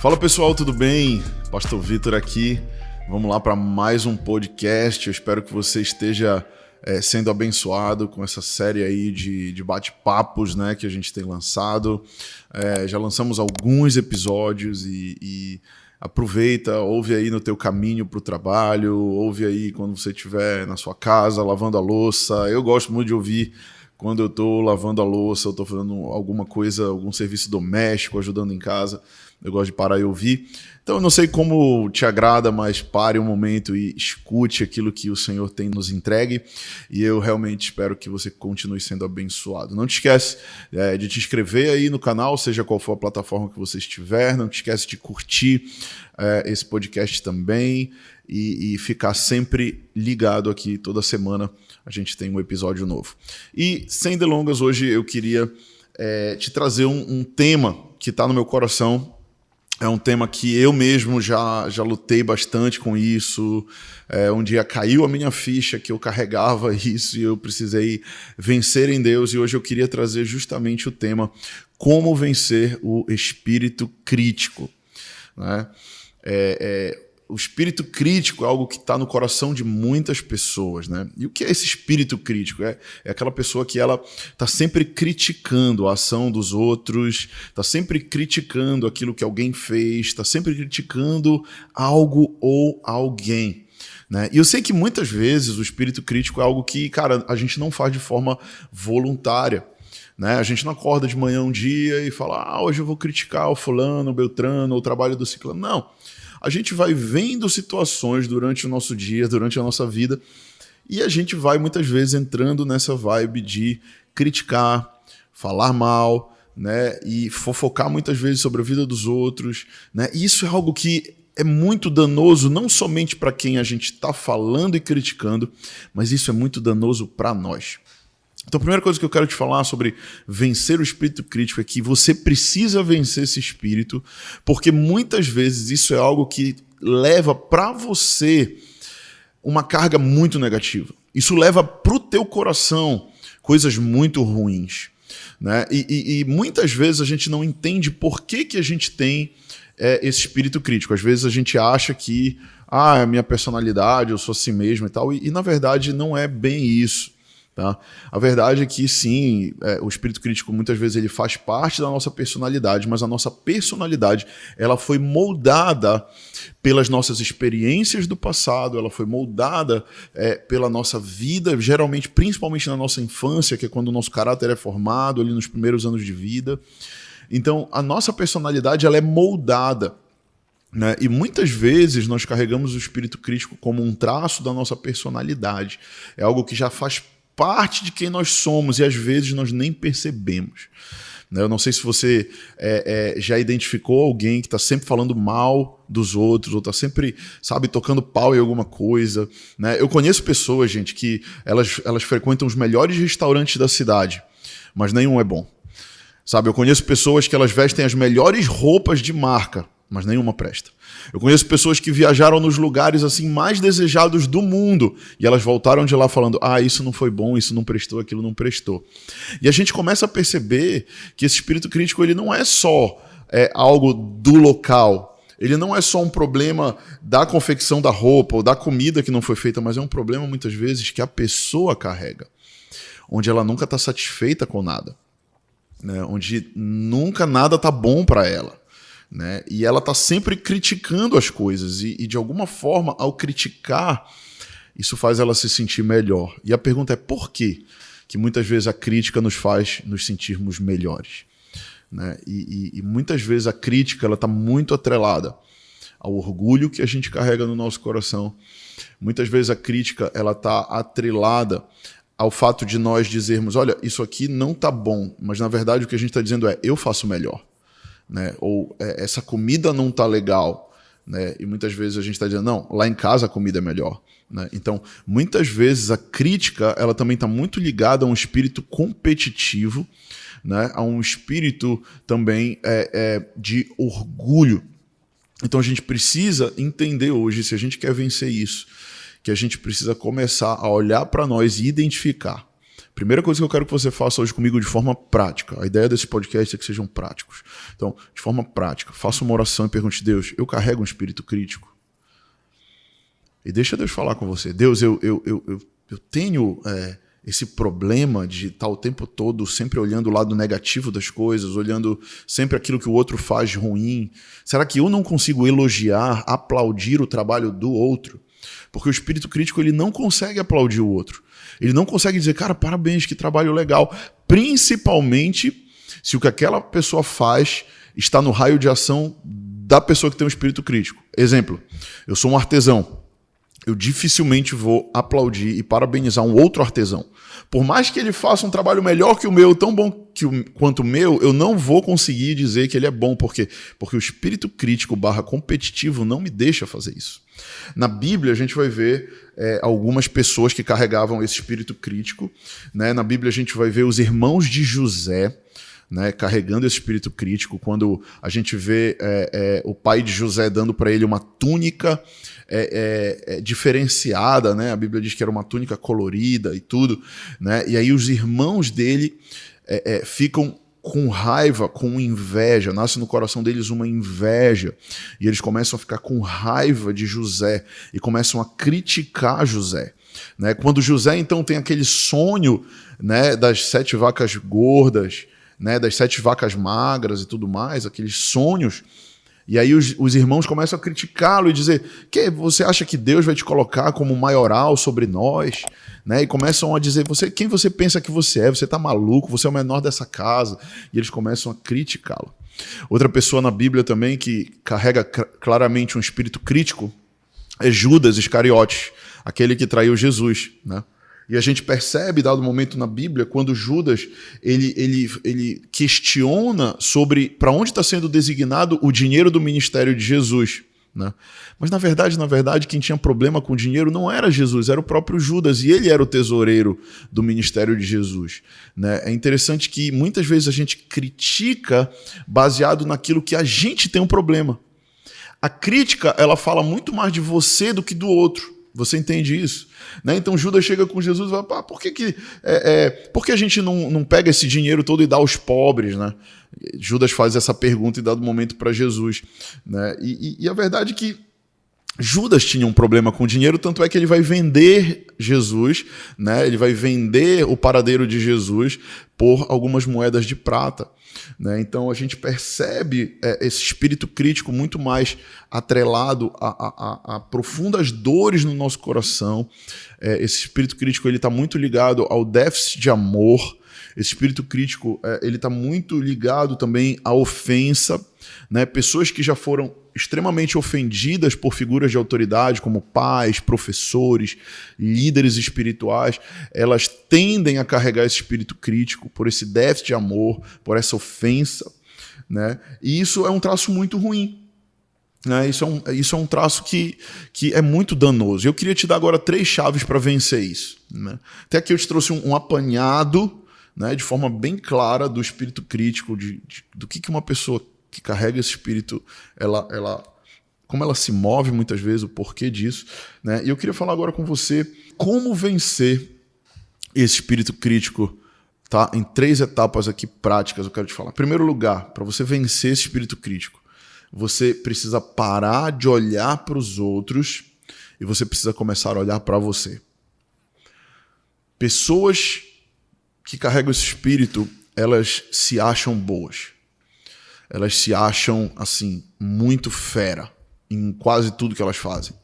Fala pessoal, tudo bem? Pastor Vitor aqui. Vamos lá para mais um podcast. Eu espero que você esteja sendo abençoado com essa série aí de bate-papos, né, que a gente tem lançado. Já lançamos alguns episódios e aproveita, ouve aí no teu caminho para o trabalho, ouve aí quando você estiver na sua casa, lavando a louça. Eu gosto muito de ouvir quando eu estou lavando a louça, eu estou fazendo alguma coisa, algum serviço doméstico, ajudando em casa. Eu gosto de parar e ouvir. Então, eu não sei como te agrada, mas pare um momento e escute aquilo que o Senhor tem nos entregue. E eu realmente espero que você continue sendo abençoado. Não te esquece de te inscrever aí no canal, seja qual for a plataforma que você estiver. Não te esquece de curtir esse podcast também e ficar sempre ligado aqui. Toda semana a gente tem um episódio novo. E, sem delongas, hoje eu queria te trazer um tema que está no meu coração. É um tema que eu mesmo já lutei bastante com isso. Um dia caiu a minha ficha que eu carregava isso e eu precisei vencer em Deus. E hoje eu queria trazer justamente o tema como vencer o espírito crítico, né? O espírito crítico é algo que está no coração de muitas pessoas, né? E o que é esse espírito crítico? É aquela pessoa que ela está sempre criticando a ação dos outros, está sempre criticando aquilo que alguém fez, está sempre criticando algo ou alguém, né? E eu sei que muitas vezes o espírito crítico é algo que, cara, a gente não faz de forma voluntária, né? A gente não acorda de manhã um dia e fala, hoje eu vou criticar o fulano, o beltrano, o trabalho do ciclano. Não. A gente vai vendo situações durante o nosso dia, durante a nossa vida, e a gente vai muitas vezes entrando nessa vibe de criticar, falar mal, né, e fofocar muitas vezes sobre a vida dos outros, né? E isso é algo que é muito danoso, não somente para quem a gente está falando e criticando, mas isso é muito danoso para nós. Então, a primeira coisa que eu quero te falar sobre vencer o espírito crítico é que você precisa vencer esse espírito, porque muitas vezes isso é algo que leva para você uma carga muito negativa. Isso leva para o teu coração coisas muito ruins, né? E muitas vezes a gente não entende por que a gente tem esse espírito crítico. Às vezes a gente acha que é a minha personalidade, eu sou assim mesmo e tal, e na verdade não é bem isso. Tá? A verdade é que sim, o espírito crítico muitas vezes ele faz parte da nossa personalidade, mas a nossa personalidade ela foi moldada pelas nossas experiências do passado, ela foi moldada pela nossa vida, geralmente, principalmente na nossa infância, que é quando o nosso caráter é formado ali nos primeiros anos de vida. Então, a nossa personalidade ela é moldada, né? E muitas vezes nós carregamos o espírito crítico como um traço da nossa personalidade. É algo que já faz parte de quem nós somos e às vezes nós nem percebemos. Eu não sei se você já identificou alguém que está sempre falando mal dos outros ou está sempre, sabe, tocando pau em alguma coisa, né? Eu conheço pessoas, gente, que elas frequentam os melhores restaurantes da cidade, mas nenhum é bom. Sabe, eu conheço pessoas que elas vestem as melhores roupas de marca, mas nenhuma presta. Eu conheço pessoas que viajaram nos lugares assim mais desejados do mundo e elas voltaram de lá falando, isso não foi bom, isso não prestou, aquilo não prestou. E a gente começa a perceber que esse espírito crítico ele não é só algo do local, ele não é só um problema da confecção da roupa ou da comida que não foi feita, mas é um problema muitas vezes que a pessoa carrega, onde ela nunca está satisfeita com nada, né? Onde nunca nada está bom para ela. Né? E ela está sempre criticando as coisas e de alguma forma, ao criticar, isso faz ela se sentir melhor. E a pergunta é por quê que muitas vezes a crítica nos faz nos sentirmos melhores, né? E muitas vezes a crítica está muito atrelada ao orgulho que a gente carrega no nosso coração. Muitas vezes a crítica está atrelada ao fato de nós dizermos, olha, isso aqui não está bom, mas na verdade o que a gente está dizendo é, eu faço melhor. Né? Ou essa comida não está legal, né? E muitas vezes a gente está dizendo, não, lá em casa a comida é melhor, né? Então, muitas vezes a crítica ela também está muito ligada a um espírito competitivo, né? A um espírito também de orgulho. Então a gente precisa entender hoje, se a gente quer vencer isso, que a gente precisa começar a olhar para nós e identificar. Primeira coisa que eu quero que você faça hoje comigo de forma prática. A ideia desse podcast é que sejam práticos. Então, de forma prática, faça uma oração e pergunte: Deus, eu carrego um espírito crítico? E deixa Deus falar com você. Deus, eu tenho esse problema de estar o tempo todo sempre olhando o lado negativo das coisas, olhando sempre aquilo que o outro faz de ruim. Será que eu não consigo elogiar, aplaudir o trabalho do outro? Porque o espírito crítico ele não consegue aplaudir o outro. Ele não consegue dizer, cara, parabéns, que trabalho legal. Principalmente se o que aquela pessoa faz está no raio de ação da pessoa que tem um espírito crítico. Exemplo, eu sou um artesão. Eu dificilmente vou aplaudir e parabenizar um outro artesão. Por mais que ele faça um trabalho melhor que o meu, tão bom quanto o meu, eu não vou conseguir dizer que ele é bom. Por quê? Porque o espírito crítico / competitivo não me deixa fazer isso. Na Bíblia, a gente vai ver algumas pessoas que carregavam esse espírito crítico. Né? Na Bíblia, a gente vai ver os irmãos de José, né, carregando esse espírito crítico, quando a gente vê o pai de José dando para ele uma túnica diferenciada, né? A Bíblia diz que era uma túnica colorida e tudo, né? E aí os irmãos dele ficam com raiva, com inveja, nasce no coração deles uma inveja, e eles começam a ficar com raiva de José e começam a criticar José. Né? Quando José então tem aquele sonho, né, das 7 vacas gordas, né, das 7 vacas magras e tudo mais, aqueles sonhos, e aí os irmãos começam a criticá-lo e dizer: que você acha que Deus vai te colocar como maioral sobre nós? Né? E começam a dizer: quem você pensa que você é? Você está maluco, você é o menor dessa casa. E eles começam a criticá-lo. Outra pessoa na Bíblia também que carrega claramente um espírito crítico é Judas Iscariotes, aquele que traiu Jesus, né? E a gente percebe, dado momento na Bíblia, quando Judas ele questiona sobre para onde está sendo designado o dinheiro do ministério de Jesus. Né? Mas, na verdade, quem tinha problema com o dinheiro não era Jesus, era o próprio Judas, e ele era o tesoureiro do ministério de Jesus. Né? É interessante que muitas vezes a gente critica baseado naquilo que a gente tem um problema. A crítica, ela fala muito mais de você do que do outro. Você entende isso? Né? Então Judas chega com Jesus e fala: por que a gente não pega esse dinheiro todo e dá aos pobres? Né? Judas faz essa pergunta e dá do momento para Jesus. Né? E a verdade é que Judas tinha um problema com o dinheiro, tanto é que ele vai vender Jesus, né? Ele vai vender o paradeiro de Jesus por algumas moedas de prata. Né? Então a gente percebe esse espírito crítico muito mais atrelado a profundas dores no nosso coração. Esse espírito crítico está muito ligado ao déficit de amor. Esse espírito crítico ele está muito ligado também à ofensa. Né? Pessoas que já foram extremamente ofendidas por figuras de autoridade, como pais, professores, líderes espirituais, elas tendem a carregar esse espírito crítico por esse déficit de amor, por essa ofensa. Né? E isso é um traço muito ruim. Né? Isso é um traço que é muito danoso. Eu queria te dar agora 3 chaves para vencer isso. Né? Até aqui eu te trouxe um apanhado, né, de forma bem clara do espírito crítico, do que uma pessoa que carrega esse espírito, como ela se move muitas vezes, o porquê disso. Né? E eu queria falar agora com você como vencer esse espírito crítico, tá? Em 3 etapas aqui práticas eu quero te falar. Em primeiro lugar, para você vencer esse espírito crítico, você precisa parar de olhar para os outros e você precisa começar a olhar para você. Pessoas que carregam esse espírito, elas se acham boas. Elas se acham, assim, muito fera em quase tudo que elas fazem.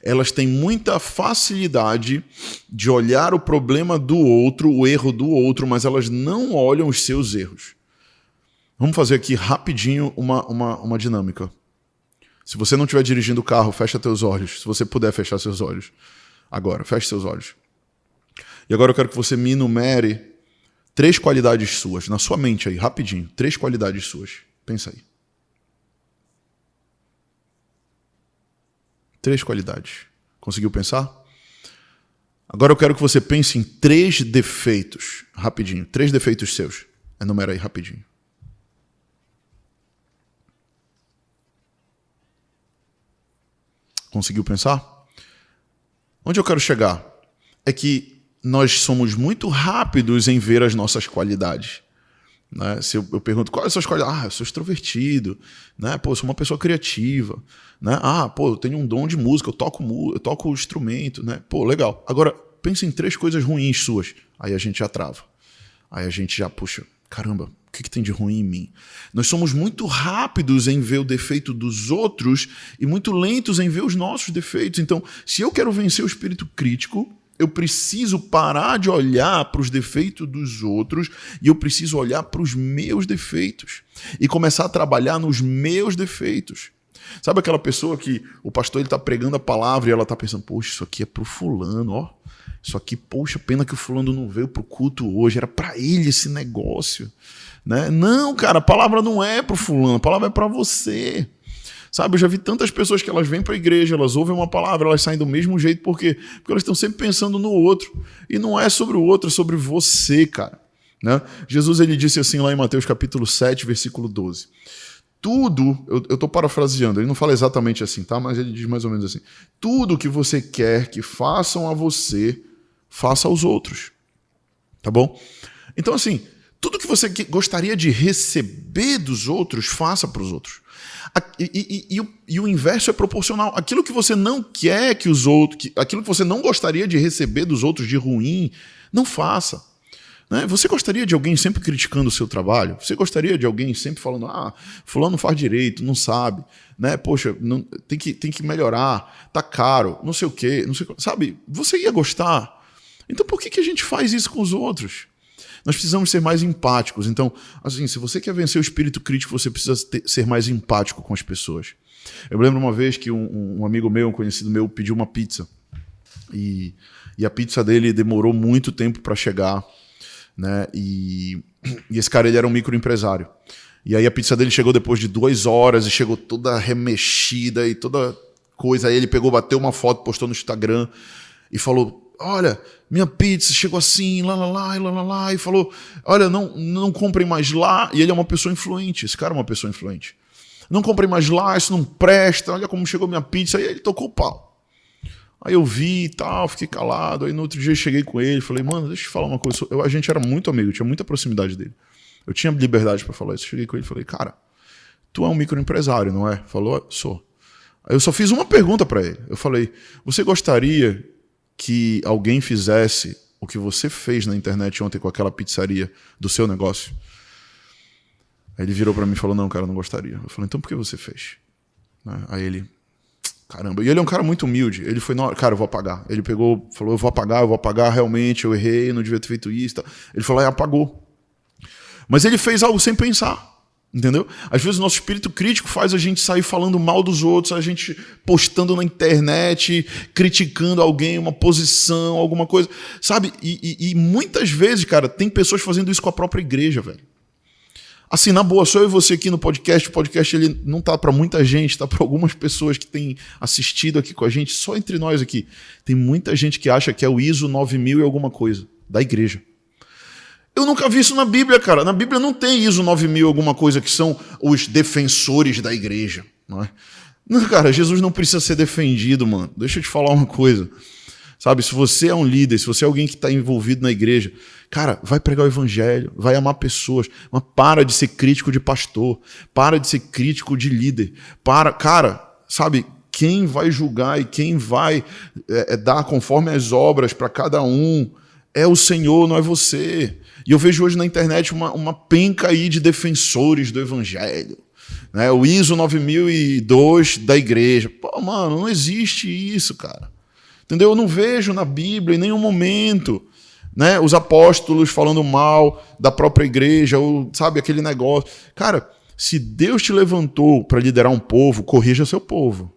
Elas têm muita facilidade de olhar o problema do outro, o erro do outro, mas elas não olham os seus erros. Vamos fazer aqui rapidinho uma dinâmica. Se você não estiver dirigindo o carro, fecha teus olhos. Se você puder fechar seus olhos. Agora, feche seus olhos. E agora eu quero que você me enumere 3 qualidades suas, na sua mente aí, rapidinho. 3 qualidades suas. Pensa aí. 3 qualidades. Conseguiu pensar? Agora eu quero que você pense em 3 defeitos. Rapidinho. 3 defeitos seus. Enumera aí rapidinho. Conseguiu pensar? Onde eu quero chegar é que nós somos muito rápidos em ver as nossas qualidades. Né? Se eu pergunto quais são as qualidades, eu sou extrovertido, né? Pô, eu sou uma pessoa criativa, né? Pô, eu tenho um dom de música, eu toco instrumento, né? Pô, legal. Agora, pensa em 3 coisas ruins suas. Aí a gente já trava. Aí a gente já, puxa, caramba, o que tem de ruim em mim? Nós somos muito rápidos em ver o defeito dos outros e muito lentos em ver os nossos defeitos. Então, se eu quero vencer o espírito crítico, eu preciso parar de olhar para os defeitos dos outros e eu preciso olhar para os meus defeitos e começar a trabalhar nos meus defeitos. Sabe aquela pessoa que o pastor está pregando a palavra e ela está pensando, poxa, isso aqui é pro fulano, ó. Isso aqui, poxa, pena que o fulano não veio pro culto hoje, era para ele esse negócio. Né? Não, cara, a palavra não é pro fulano, a palavra é para você. Sabe, eu já vi tantas pessoas que elas vêm para a igreja, elas ouvem uma palavra, elas saem do mesmo jeito, por quê? Porque elas estão sempre pensando no outro. E não é sobre o outro, é sobre você, cara. Né? Jesus, ele disse assim lá em Mateus capítulo 7, versículo 12. Tudo, eu estou parafraseando, ele não fala exatamente assim, tá? Mas ele diz mais ou menos assim. Tudo que você quer que façam a você, faça aos outros. Tá bom? Então, assim, tudo que você gostaria de receber dos outros, faça para os outros. E o inverso é proporcional. Aquilo que você não quer que os outros, aquilo que você não gostaria de receber dos outros de ruim, não faça. Né? Você gostaria de alguém sempre criticando o seu trabalho? Você gostaria de alguém sempre falando, fulano não faz direito, não sabe, né? Poxa, não, tem que melhorar, tá caro, não sei o quê, não sei, sabe? Você ia gostar? Então por que a gente faz isso com os outros? Nós precisamos ser mais empáticos. Então, assim, se você quer vencer o espírito crítico, você precisa ser mais empático com as pessoas. Eu me lembro uma vez que um amigo meu, um conhecido meu, pediu uma pizza. E a pizza dele demorou muito tempo para chegar. Né? E esse cara, ele era um microempresário. E aí a pizza dele chegou depois de 2 horas e chegou toda remexida e toda coisa. Aí ele pegou, bateu uma foto, postou no Instagram e falou... Olha, minha pizza chegou assim, lá, e falou, olha, não comprem mais lá. E ele é uma pessoa influente, esse cara é uma pessoa influente. Não comprem mais lá, isso não presta, olha como chegou minha pizza. Aí ele tocou o pau. Aí eu vi e tal, fiquei calado. Aí no outro dia eu cheguei com ele, falei, mano, deixa eu te falar uma coisa. A gente era muito amigo, tinha muita proximidade dele. Eu tinha liberdade para falar isso. Cheguei com ele e falei, cara, tu é um microempresário, não é? Falou, sou. Aí eu só fiz uma pergunta para ele. Eu falei, você gostaria que alguém fizesse o que você fez na internet ontem com aquela pizzaria do seu negócio? Aí ele virou para mim e falou, não, cara, eu não gostaria. Eu falei, então por que você fez? Aí ele, caramba. E ele é um cara muito humilde. Ele foi, cara, eu vou apagar. Ele pegou, falou, eu vou apagar, realmente, eu errei, não devia ter feito isso. Ele falou, apagou. Mas ele fez algo sem pensar. Entendeu? Às vezes o nosso espírito crítico faz a gente sair falando mal dos outros, a gente postando na internet, criticando alguém, uma posição, alguma coisa, sabe? E muitas vezes, cara, tem pessoas fazendo isso com a própria igreja, velho. Assim, na boa, só eu e você aqui no podcast, o podcast ele não tá para muita gente, tá para algumas pessoas que têm assistido aqui com a gente, só entre nós aqui. Tem muita gente que acha que é o ISO 9000 e alguma coisa, da igreja. Eu nunca vi isso na Bíblia, cara. Na Bíblia não tem ISO 9000, alguma coisa que são os defensores da igreja. Não é? Não, cara, Jesus não precisa ser defendido, mano. Deixa eu te falar uma coisa. Sabe, se você é um líder, se você é alguém que está envolvido na igreja, cara, vai pregar o evangelho, vai amar pessoas, mas para de ser crítico de pastor, para de ser crítico de líder. Cara, sabe, quem vai julgar e quem vai dar conforme as obras para cada um é o Senhor, não é você. E eu vejo hoje na internet uma penca aí de defensores do evangelho. Né? O ISO 9002 da igreja. Pô, mano, não existe isso, cara. Entendeu? Eu não vejo na Bíblia em nenhum momento, né, os apóstolos falando mal da própria igreja, ou, sabe, aquele negócio. Cara, se Deus te levantou para liderar um povo, corrija seu povo.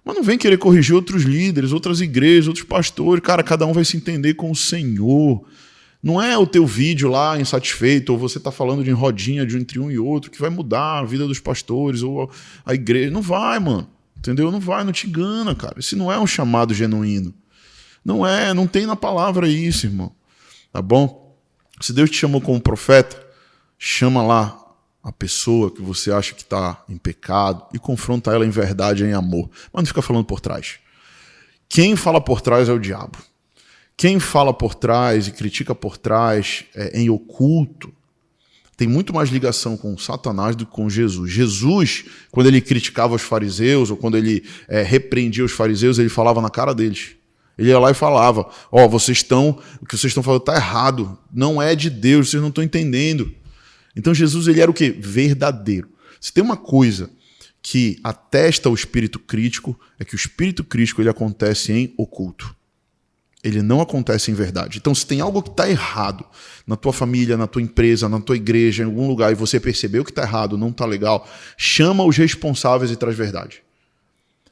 Mas não vem querer corrigir outros líderes, outras igrejas, outros pastores. Cara, cada um vai se entender com o Senhor. Não é o teu vídeo lá insatisfeito, ou você está falando de rodinha de entre um e outro, que vai mudar a vida dos pastores ou a igreja. Não vai, mano. Entendeu? Não vai, não te engana, cara. Esse não é um chamado genuíno. Não tem na palavra isso, irmão. Tá bom? Se Deus te chamou como profeta, chama lá a pessoa que você acha que está em pecado e confronta ela em verdade, em amor. Mas não fica falando por trás. Quem fala por trás é o diabo. Quem fala por trás e critica por trás em oculto tem muito mais ligação com Satanás do que com Jesus. Jesus, quando ele criticava os fariseus, ou quando ele repreendia os fariseus, ele falava na cara deles. Ele ia lá e falava, o que vocês estão falando está errado, não é de Deus, vocês não estão entendendo. Então Jesus, ele era o quê? Verdadeiro. Se tem uma coisa que atesta o espírito crítico, é que o espírito crítico ele acontece em oculto. Ele não acontece em verdade. Então, se tem algo que está errado na tua família, na tua empresa, na tua igreja, em algum lugar, e você percebeu que está errado, não está legal, chama os responsáveis e traz verdade.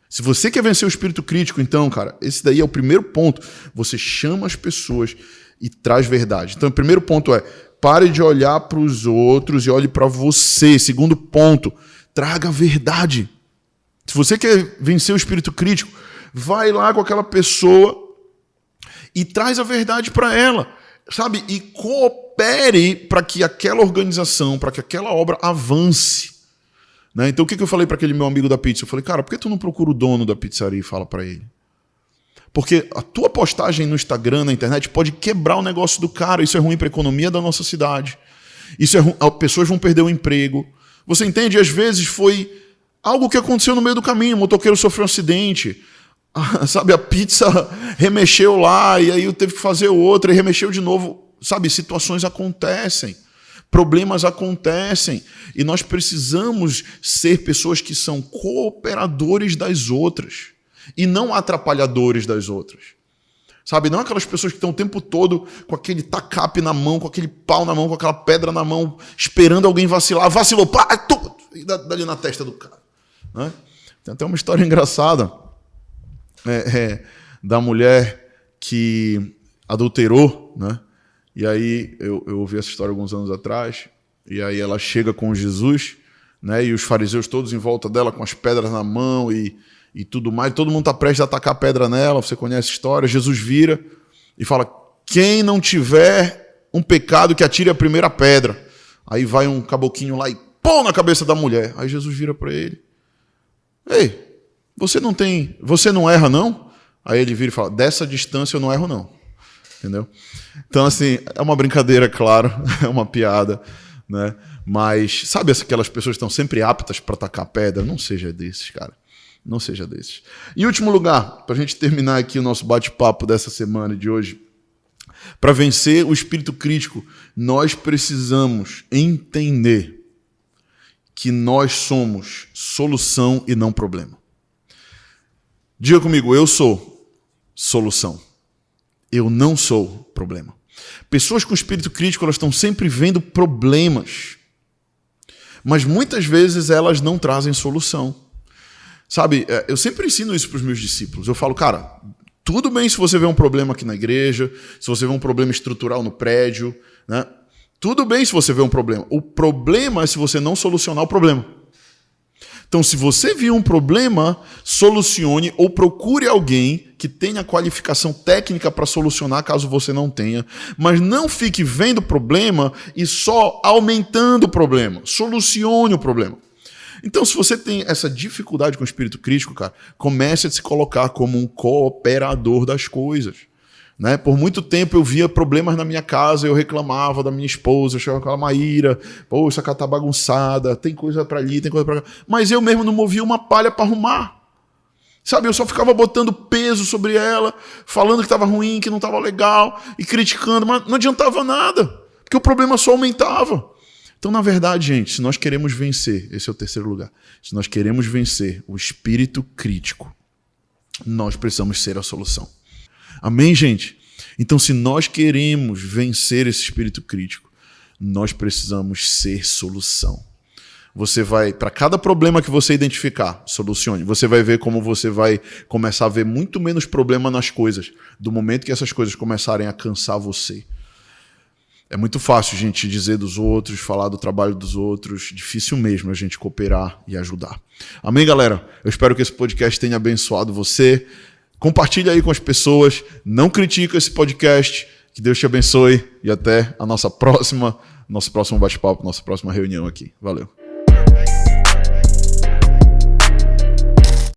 Se você quer vencer o espírito crítico, então, cara, esse daí é o primeiro ponto. Você chama as pessoas e traz verdade. Então, o primeiro ponto é, pare de olhar para os outros e olhe para você. Segundo ponto, traga verdade. Se você quer vencer o espírito crítico, vai lá com aquela pessoa e traz a verdade para ela, sabe? E coopere para que aquela organização, para que aquela obra avance. Né? Então o que eu falei para aquele meu amigo da pizza? Eu falei, cara, por que tu não procura o dono da pizzaria e fala para ele? Porque a tua postagem no Instagram, na internet, pode quebrar o negócio do cara. Isso é ruim para a economia da nossa cidade. Isso é ruim, as pessoas vão perder o emprego. Você entende? Às vezes foi algo que aconteceu no meio do caminho. O motoqueiro sofreu um acidente. Sabe, a pizza remexeu lá e aí eu teve que fazer outra e remexeu de novo. Sabe, situações acontecem, problemas acontecem e nós precisamos ser pessoas que são cooperadores das outras e não atrapalhadores das outras. Sabe, não aquelas pessoas que estão o tempo todo com aquele tacape na mão, com aquele pau na mão, com aquela pedra na mão, esperando alguém vacilar. Vacilou, pá, e dali na testa do cara. Né? Tem até uma história engraçada. Da mulher que adulterou, né? E aí eu ouvi essa história alguns anos atrás, e aí ela chega com Jesus, né? E os fariseus todos em volta dela com as pedras na mão e tudo mais, todo mundo está prestes a atacar pedra nela, você conhece a história. Jesus vira e fala, quem não tiver um pecado que atire a primeira pedra. Aí vai um caboquinho lá e pô na cabeça da mulher. Aí Jesus vira para ele, ei, você não erra, não? Aí ele vira e fala, dessa distância eu não erro, não. Entendeu? Então, assim, é uma brincadeira, claro, é uma piada, né? Mas, sabe aquelas pessoas que estão sempre aptas para atacar pedra? Não seja desses, cara. Não seja desses. Em último lugar, para a gente terminar aqui o nosso bate-papo dessa semana de hoje, para vencer o espírito crítico, nós precisamos entender que nós somos solução e não problema. Diga comigo, eu sou solução. Eu não sou problema. Pessoas com espírito crítico, elas estão sempre vendo problemas. Mas muitas vezes elas não trazem solução. Sabe, eu sempre ensino isso para os meus discípulos. Eu falo, cara, tudo bem se você vê um problema aqui na igreja, se você vê um problema estrutural no prédio, né? Tudo bem se você vê um problema. O problema é se você não solucionar o problema. Então, se você viu um problema, solucione ou procure alguém que tenha qualificação técnica para solucionar, caso você não tenha. Mas não fique vendo o problema e só aumentando o problema. Solucione o problema. Então, se você tem essa dificuldade com o espírito crítico, cara, comece a se colocar como um cooperador das coisas. Né? Por muito tempo eu via problemas na minha casa, eu reclamava da minha esposa, eu chegava com aquela Maíra, pô, essa casa tá bagunçada, tem coisa para ali, tem coisa para cá. Mas eu mesmo não movia uma palha para arrumar. Sabe, eu só ficava botando peso sobre ela, falando que estava ruim, que não estava legal, e criticando, mas não adiantava nada, porque o problema só aumentava. Então, na verdade, gente, se nós queremos vencer, esse é o terceiro lugar, se nós queremos vencer o espírito crítico, nós precisamos ser a solução. Amém, gente? Então, se nós queremos vencer esse espírito crítico, nós precisamos ser solução. Você vai, para cada problema que você identificar, solucione. Você vai ver como você vai começar a ver muito menos problema nas coisas, do momento que essas coisas começarem a cansar você. É muito fácil a gente dizer dos outros, falar do trabalho dos outros, difícil mesmo a gente cooperar e ajudar. Amém, galera? Eu espero que esse podcast tenha abençoado você. Compartilha aí com as pessoas, não critica esse podcast, que Deus te abençoe e até a nosso próximo bate-papo, nossa próxima reunião aqui. Valeu.